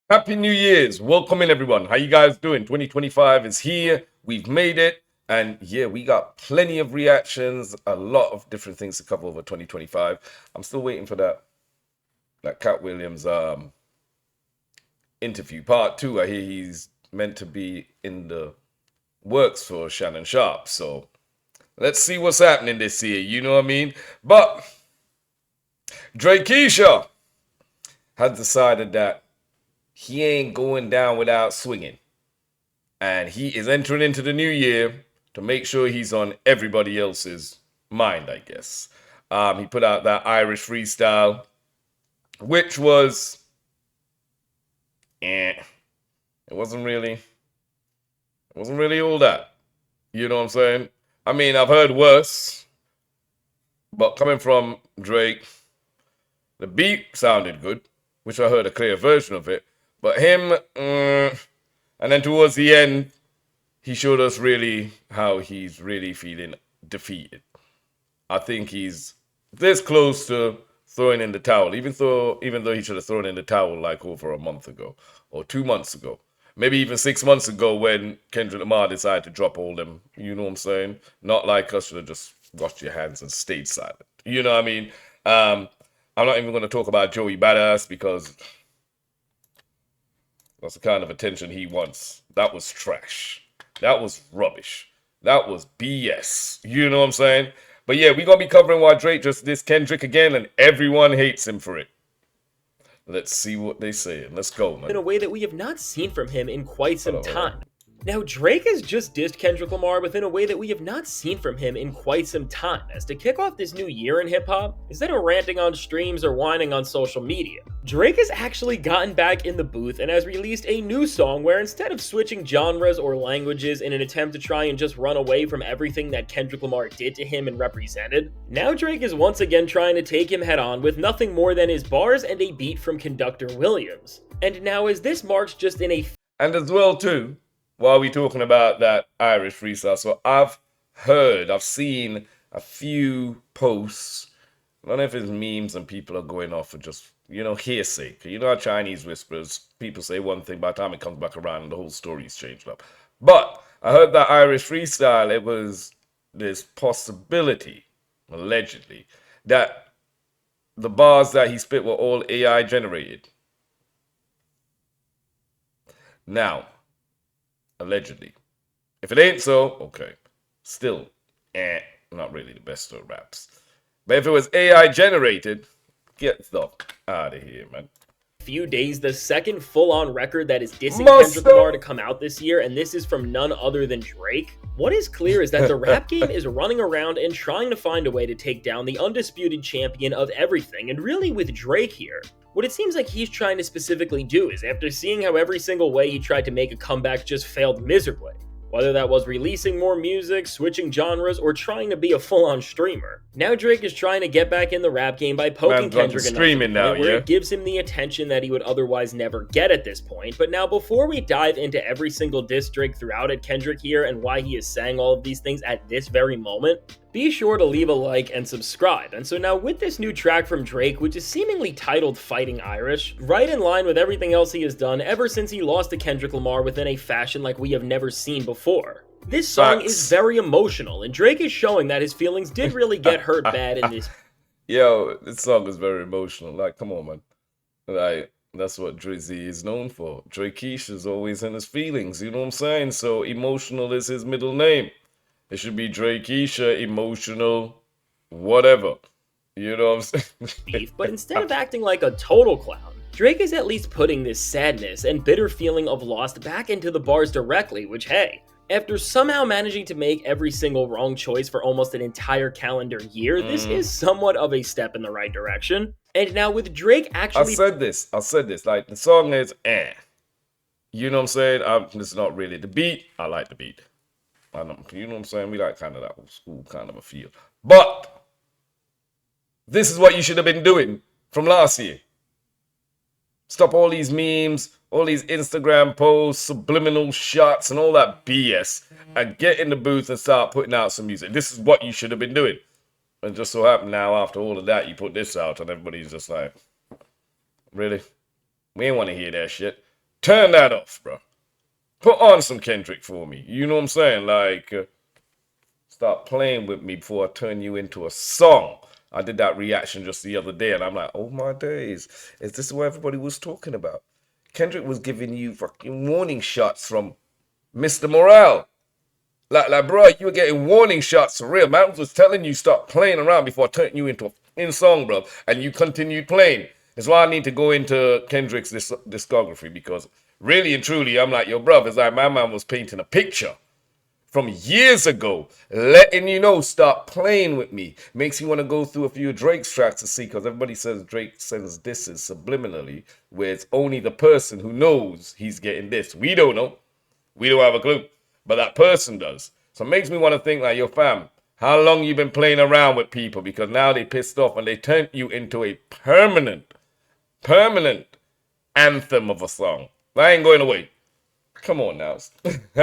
Happy New Year's. Welcome in, everyone. How you guys doing? 2025 is here. We've made it. And yeah, we got plenty of reactions, a lot of different things to cover over 2025. I'm still waiting for that Cat Williams interview, part 2. I hear he's meant to be in the works for Shannon Sharp. So let's see what's happening this year. You know what I mean? But DRAKEISHA has decided that he ain't going down without swinging. And he is entering into the new year to make sure he's on everybody else's mind, I guess. He put out that Irish freestyle, which was, it wasn't really all that. You know what I'm saying? I mean, I've heard worse, but coming from Drake, the beat sounded good, which I heard a clear version of it. But him, and then towards the end, he showed us really how he's really feeling defeated. I think he's this close to throwing in the towel, even though he should have thrown in the towel like over a month ago or 2 months ago, maybe even 6 months ago when Kendrick Lamar decided to drop all them. You know what I'm saying? Not like us should have just washed your hands and stayed silent. You know what I mean? I'm not even going to talk about Joey Badass because that's the kind of attention he wants. That was trash. That was rubbish. That was BS. You know what I'm saying? But yeah, we're going to be covering why Drake just dissed Kendrick again, and everyone hates him for it. Let's see what they say. Let's go, man. In a way that we have not seen from him in quite some time. Now, Drake has just dissed Kendrick Lamar within a way that we have not seen from him in quite some time, as to kick off this new year in hip-hop, instead of ranting on streams or whining on social media, Drake has actually gotten back in the booth and has released a new song where instead of switching genres or languages in an attempt to try and just run away from everything that Kendrick Lamar did to him and represented, now Drake is once again trying to take him head on with nothing more than his bars and a beat from Conductor Williams. And now as this marks just in a... And as well too, while we're talking about that Irish freestyle, so I've seen a few posts, I don't know if it's memes and people are going off for just, you know, hearsay. You know how Chinese whispers, people say one thing, by the time it comes back around and the whole story's changed up. But I heard that Irish freestyle, it was this possibility, allegedly, that the bars that he spit were all AI generated. Now, allegedly. If it ain't so, okay. Still, not really the best of raps. But if it was AI generated, get the out of here, man. Few days, the second full-on record that is dissing Kendrick Lamar to come out this year, and this is from none other than Drake. What is clear is that the rap game is running around and trying to find a way to take down the undisputed champion of everything, and really with Drake here, what it seems like he's trying to specifically do is, after seeing how every single way he tried to make a comeback just failed miserably, whether that was releasing more music, switching genres, or trying to be a full-on streamer, now Drake is trying to get back in the rap game by poking Kendrick enough where it gives him the attention that he would otherwise never get at this point. But now, before we dive into every single diss Drake threw out at Kendrick here and why he is saying all of these things at this very moment, be sure to leave a like and subscribe. And so now with this new track from Drake, which is seemingly titled Fighting Irish, right in line with everything else he has done ever since he lost to Kendrick Lamar within a fashion like we have never seen before. This song is very emotional, and Drake is showing that his feelings did really get hurt bad in this. Yo, this song is very emotional. Like, come on, man. Like, that's what Drizzy is known for. DRAKEISHA is always in his feelings, you know what I'm saying? So emotional is his middle name. It should be DRAKEISHA, emotional, whatever. You know what I'm saying? But instead of acting like a total clown, Drake is at least putting this sadness and bitter feeling of lost back into the bars directly, which, hey, after somehow managing to make every single wrong choice for almost an entire calendar year, this is somewhat of a step in the right direction. And now with Drake actually... I said this, like, the song is You know what I'm saying? It's not really the beat. I like the beat. You know what I'm saying? We like kind of that old school kind of a feel. But this is what you should have been doing from last year. Stop all these memes, all these Instagram posts, subliminal shots, and all that BS, and get in the booth and start putting out some music. This is what you should have been doing. And just so happened now, after all of that, you put this out, and everybody's just like, really? We ain't want to hear that shit. Turn that off, bro. Put on some Kendrick for me. You know what I'm saying? Like, start playing with me before I turn you into a song. I did that reaction just the other day, and I'm like, oh my days. Is this what everybody was talking about? Kendrick was giving you fucking warning shots from Mr. Morale. Like, bro, you were getting warning shots for real. Man was telling you stop playing around before I turned you into a in song, bro. And you continued playing. That's why I need to go into Kendrick's discography, because really and truly, I'm like, yo, bro, it's like my man was painting a picture from years ago, letting you know, stop playing with me. Makes you want to go through a few of Drake's tracks to see, because everybody says Drake sends disses subliminally, where it's only the person who knows he's getting this. We don't know. We don't have a clue. But that person does. So it makes me want to think like, yo, fam, how long you been playing around with people? Because now they pissed off and they turned you into a permanent anthem of a song. I ain't going away. Come on now.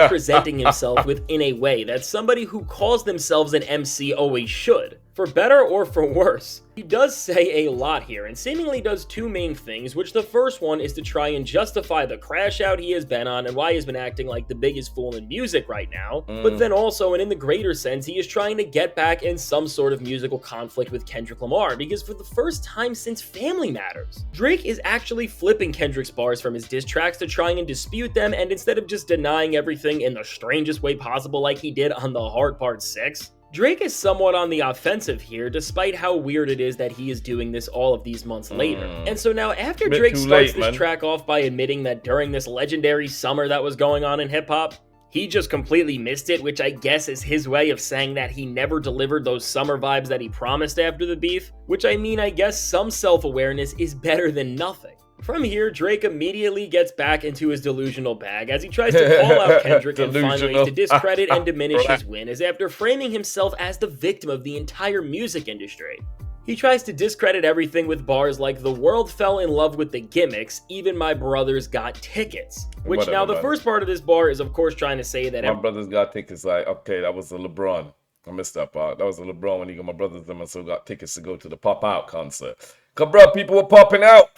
Presenting himself within a way that somebody who calls themselves an MC always should, for better or for worse. He does say a lot here, and seemingly does two main things, which the first one is to try and justify the crash out he has been on and why he's been acting like the biggest fool in music right now, but then also, and in the greater sense, he is trying to get back in some sort of musical conflict with Kendrick Lamar, because for the first time since Family Matters, Drake is actually flipping Kendrick's bars from his diss tracks to trying and dispute them, and instead of just denying everything in the strangest way possible like he did on The Heart Part 6, Drake is somewhat on the offensive here, despite how weird it is that he is doing this all of these months later. And so now, after Drake starts this track off by admitting that during this legendary summer that was going on in hip-hop, he just completely missed it, which I guess is his way of saying that he never delivered those summer vibes that he promised after the beef, which I mean, I guess some self-awareness is better than nothing. From here, Drake immediately gets back into his delusional bag as he tries to call out Kendrick and find ways to discredit and diminish his win, as after framing himself as the victim of the entire music industry, he tries to discredit everything with bars like "the world fell in love with the gimmicks, even my brothers got tickets." Which whatever, now the first part of this bar is of course trying to say that my brothers got tickets. Like, okay, that was the LeBron. I missed that part. That was the LeBron when he got my brothers them and so got tickets to go to the Pop Out concert. Cause bro, people were popping out.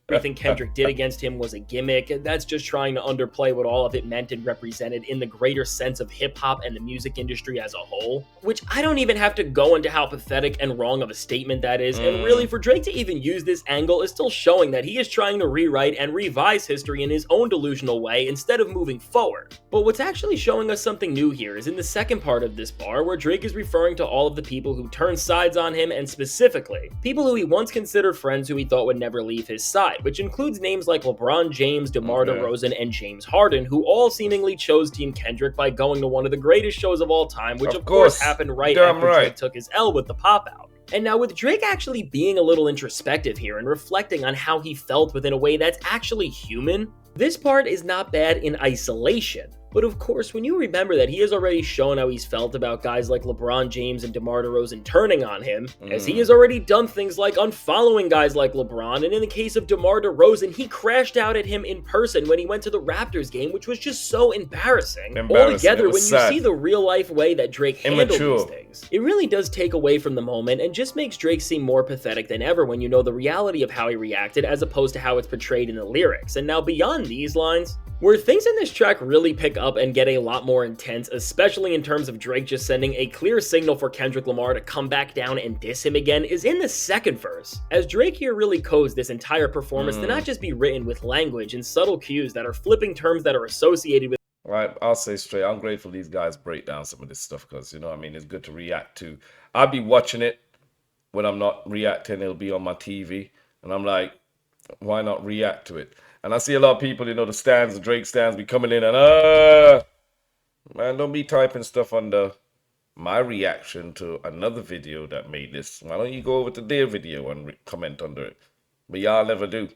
Everything Kendrick did against him was a gimmick, and that's just trying to underplay what all of it meant and represented in the greater sense of hip-hop and the music industry as a whole, which I don't even have to go into how pathetic and wrong of a statement that is, and really for Drake to even use this angle is still showing that he is trying to rewrite and revise history in his own delusional way instead of moving forward. But what's actually showing us something new here is in the second part of this bar, where Drake is referring to all of the people who turned sides on him, and specifically, people who he once considered friends who he thought would never leave his side, which includes names like LeBron James, DeMar DeRozan, and James Harden, who all seemingly chose Team Kendrick by going to one of the greatest shows of all time, which of course happened right after Drake took his L with the Pop Out. And now with Drake actually being a little introspective here and reflecting on how he felt within a way that's actually human, this part is not bad in isolation. But of course, when you remember that he has already shown how he's felt about guys like LeBron James and DeMar DeRozan turning on him, as he has already done things like unfollowing guys like LeBron, and in the case of DeMar DeRozan, he crashed out at him in person when he went to the Raptors game, which was just so embarrassing. Altogether, when you see the real-life way that Drake handled these things, it really does take away from the moment and just makes Drake seem more pathetic than ever when you know the reality of how he reacted as opposed to how it's portrayed in the lyrics. And now beyond these lines, where things in this track really pick up and get a lot more intense, especially in terms of Drake just sending a clear signal for Kendrick Lamar to come back down and diss him again, is in the second verse, as Drake here really codes this entire performance to not just be written with language and subtle cues that are flipping terms that are associated with. Right, I'll say straight, I'm grateful these guys break down some of this stuff, because, you know what I mean, it's good to react to. I'll be watching it when I'm not reacting, it'll be on my TV, and I'm like, why not react to it? And I see a lot of people, you know, the stands, the Drake stands be coming in and, man, don't be typing stuff under my reaction to another video that made this. Why don't you go over to their video and comment under it? But y'all never do.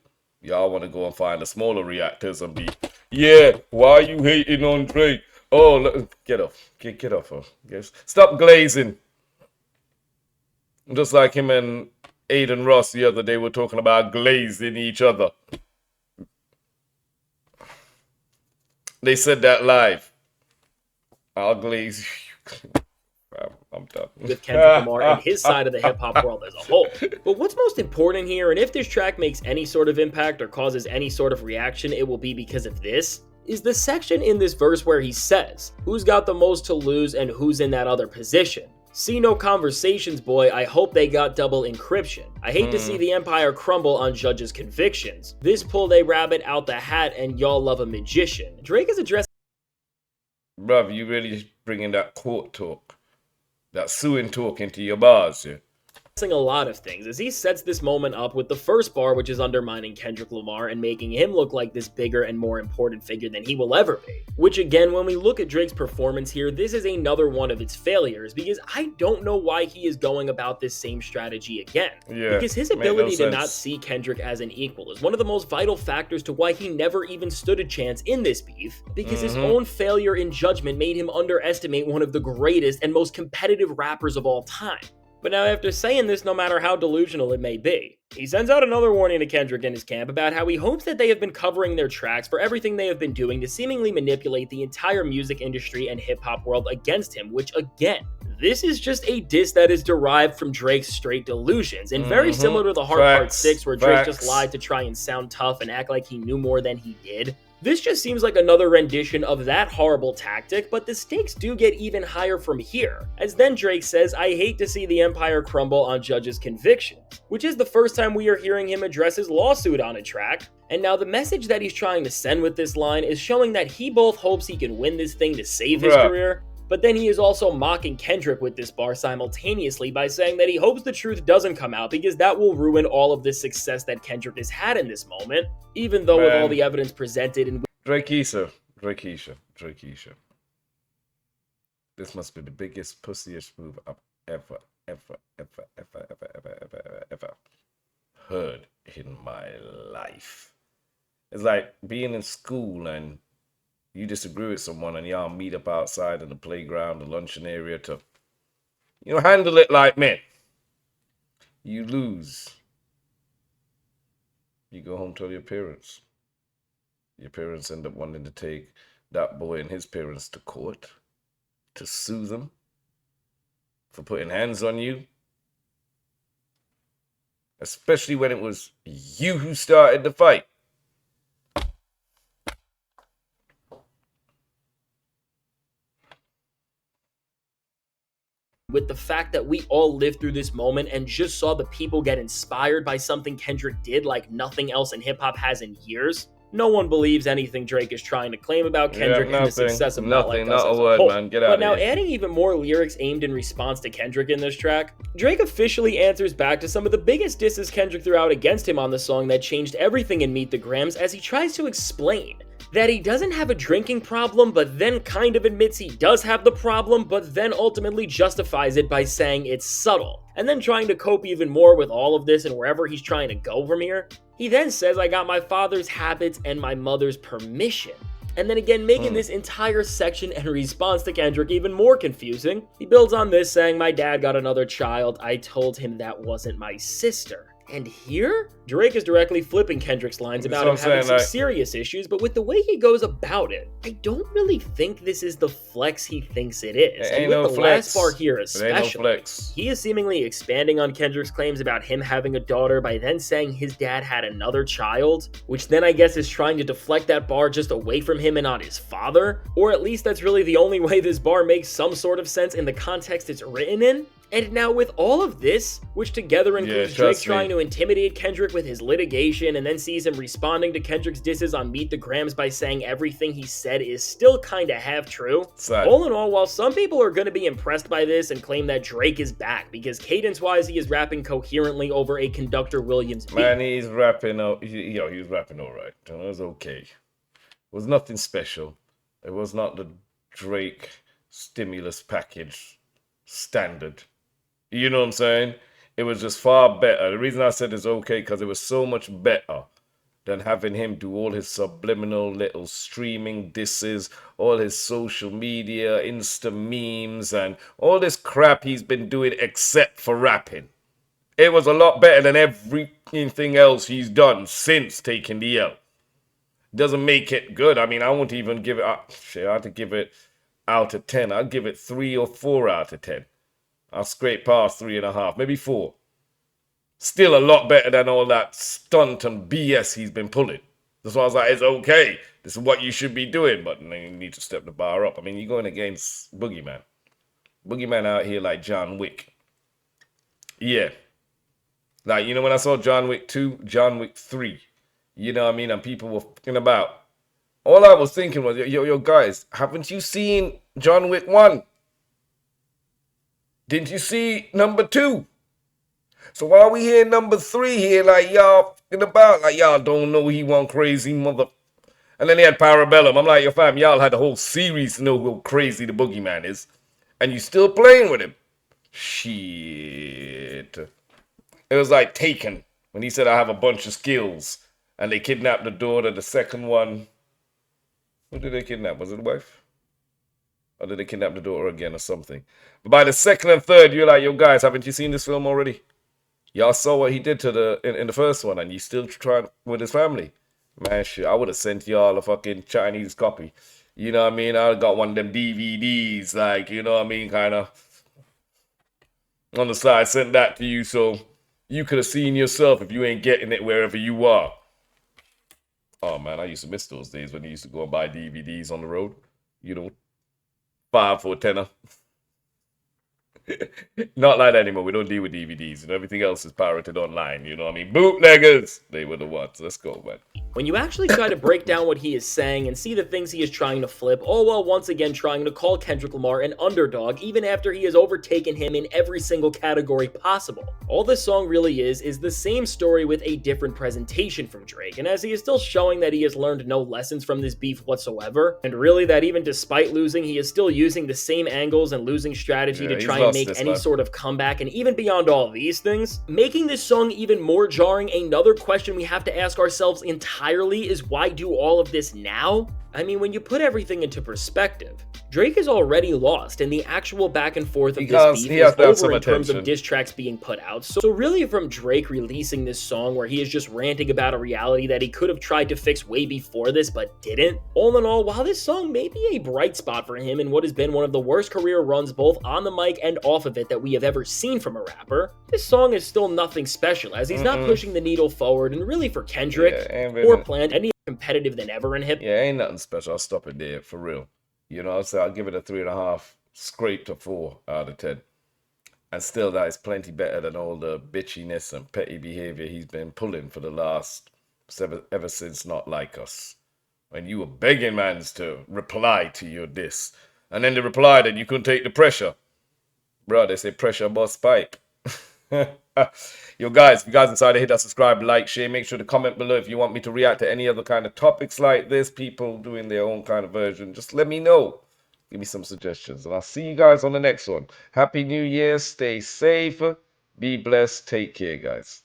Y'all want to go and find the smaller reactors and be, yeah, why are you hating on Drake? Oh, look, get off. Get off her. Yes. Stop glazing. Just like him and Aiden Ross the other day were talking about glazing each other. They said that live. Ugly. I'm done. With Kendrick Lamar and his side of the hip-hop world as a whole. But what's most important here, and if this track makes any sort of impact or causes any sort of reaction, it will be because of this, is the section in this verse where he says, who's got the most to lose and who's in that other position? See no conversations, boy, I hope they got double encryption. I hate to see the empire crumble on judges' convictions. This pulled a rabbit out the hat and y'all love a magician. Drake is addressing Bruv, you really bringing that court talk, that suing talk into your bars, yeah? a lot of things as he sets this moment up with the first bar, which is undermining Kendrick Lamar and making him look like this bigger and more important figure than he will ever be. Which again, when we look at Drake's performance here, this is another one of its failures because I don't know why he is going about this same strategy again. Yeah, because his ability to not see Kendrick as an equal is one of the most vital factors to why he never even stood a chance in this beef, because his own failure in judgment made him underestimate one of the greatest and most competitive rappers of all time. But now after saying this, no matter how delusional it may be, he sends out another warning to Kendrick and his camp about how he hopes that they have been covering their tracks for everything they have been doing to seemingly manipulate the entire music industry and hip-hop world against him, which again, this is just a diss that is derived from Drake's straight delusions, and very similar to the Heart Part 6 where Drake just lied to try and sound tough and act like he knew more than he did. This just seems like another rendition of that horrible tactic, but the stakes do get even higher from here, as then Drake says, I hate to see the empire crumble on judges' convictions, which is the first time we are hearing him address his lawsuit on a track. And now the message that he's trying to send with this line is showing that he both hopes he can win this thing to save his career, but then he is also mocking Kendrick with this bar simultaneously by saying that he hopes the truth doesn't come out because that will ruin all of the success that Kendrick has had in this moment, even though with all the evidence presented in DRAKEISHA. This must be the biggest pussyish move I've ever heard in my life. It's like being in school and you disagree with someone and y'all meet up outside in the playground, the luncheon area to, handle it like men. You lose. You go home, tell your parents. Your parents end up wanting to take that boy and his parents to court to sue them for putting hands on you. Especially when it was you who started the fight. With the fact that we all lived through this moment and just saw the people get inspired by something Kendrick did like nothing else in hip-hop has in years, no one believes anything Drake is trying to claim about Kendrick and the success of Not Like Us as a whole. Man. Get out but now here. adding even more lyrics aimed in response to Kendrick in this track, Drake officially answers back to some of the biggest disses Kendrick threw out against him on the song that changed everything in Meet the Grams, as he tries to explain that he doesn't have a drinking problem, but then kind of admits he does have the problem, but then ultimately justifies it by saying it's subtle. And then trying to cope even more with all of this and wherever he's trying to go from here, he then says, I got my father's habits and my mother's permission. And then again, making this entire section and response to Kendrick even more confusing. He builds on this saying, my dad got another child, I told him that wasn't my sister. And here, Drake is directly flipping Kendrick's lines about him having some serious issues, but with the way he goes about it, I don't really think this is the flex he thinks it is. And with the last bar here especially, he is seemingly expanding on Kendrick's claims about him having a daughter by then saying his dad had another child, which then I guess is trying to deflect that bar just away from him and on his father, or at least that's really the only way this bar makes some sort of sense in the context it's written in. And now with all of this, which together includes Drake trying to intimidate Kendrick with his litigation and then sees him responding to Kendrick's disses on Meet the Grams by saying everything he said is still kinda half true. All in all, while some people are gonna be impressed by this and claim that Drake is back because cadence-wise he is rapping coherently over a Conductor Williams beat. Man, he's rapping out, he was rapping alright. It was okay. It was nothing special. It was not the Drake stimulus package standard. You know what I'm saying? It was just far better. The reason I said it's okay, because it was so much better than having him do all his subliminal little streaming disses, all his social media, Insta memes, and all this crap he's been doing except for rapping. It was a lot better than everything else he's done since taking the L. Doesn't make it good. I mean, I won't even give it. Shit, I had to give it out of 10. I'd give it 3 or 4 out of 10. I'll scrape past 3.5, maybe 4. Still a lot better than all that stunt and BS he's been pulling. That's why I was like, it's okay. This is what you should be doing, but you need to step the bar up. I mean, you're going against Boogeyman. Boogeyman out here like John Wick. Yeah. Like, you know, when I saw John Wick 2, John Wick 3, you know what I mean? And people were fucking about. All I was thinking was, yo, guys, haven't you seen John Wick 1? Didn't you see number 2? So why are we here number 3 here, like y'all fucking about, like y'all don't know he one crazy mother. And then he had Parabellum. I'm like, yo fam, y'all had the whole series to know how crazy the Boogeyman is. And you still playing with him. Shit. It was like Taken, when he said I have a bunch of skills. And they kidnapped the daughter, the second one. Who did they kidnap? Was it the wife? Or did they kidnap the daughter again or something? But by the second and third, you're like, yo guys, haven't you seen this film already? Y'all saw what he did to the in the first one, and you still trying with his family. Man, shit, I would have sent y'all a fucking Chinese copy. You know what I mean? I got one of them DVDs, like, you know what I mean, kind of on the side. Sent that to you so you could have seen yourself if you ain't getting it wherever you are. Oh man, I used to miss those days when you used to go and buy DVDs on the road. You know, 5 for a tenner. Not like that anymore. We don't deal with DVDs, and everything else is pirated online. You know what I mean? Bootleggers! They were the ones. Let's go, man. When you actually try to break down what he is saying and see the things he is trying to flip, all while once again trying to call Kendrick Lamar an underdog, even after he has overtaken him in every single category possible. All this song really is the same story with a different presentation from Drake, and as he is still showing that he has learned no lessons from this beef whatsoever, and really that even despite losing, he is still using the same angles and losing strategy to try and make any sort of comeback, and even beyond all these things, making this song even more jarring, another question we have to ask ourselves entirely is why do all of this now? I mean, when you put everything into perspective, Drake is already lost, and the actual back and forth of this beef is over in terms of diss tracks being put out. So really from Drake releasing this song where he is just ranting about a reality that he could have tried to fix way before this but didn't, all in all, while this song may be a bright spot for him in what has been one of the worst career runs both on the mic and off of it that we have ever seen from a rapper, this song is still nothing special as he's not pushing the needle forward, and really for Kendrick or Plant, any competitive than ever in hip. Yeah, ain't nothing special. I'll stop it there, for real. You know, so I'll give it a 3.5, scrape to 4 out of 10. And still, that is plenty better than all the bitchiness and petty behavior he's been pulling for the last, ever since Not Like Us. When you were begging mans to reply to your diss. And then they replied and you couldn't take the pressure. Bro, they say pressure bust pipe. Yo guys, if you guys decided to hit that subscribe, like, share, make sure to comment below if you want me to react to any other kind of topics like this, people doing their own kind of version. Just let me know. Give me some suggestions, and I'll see you guys on the next one. Happy New Year, stay safe, be blessed, take care, guys.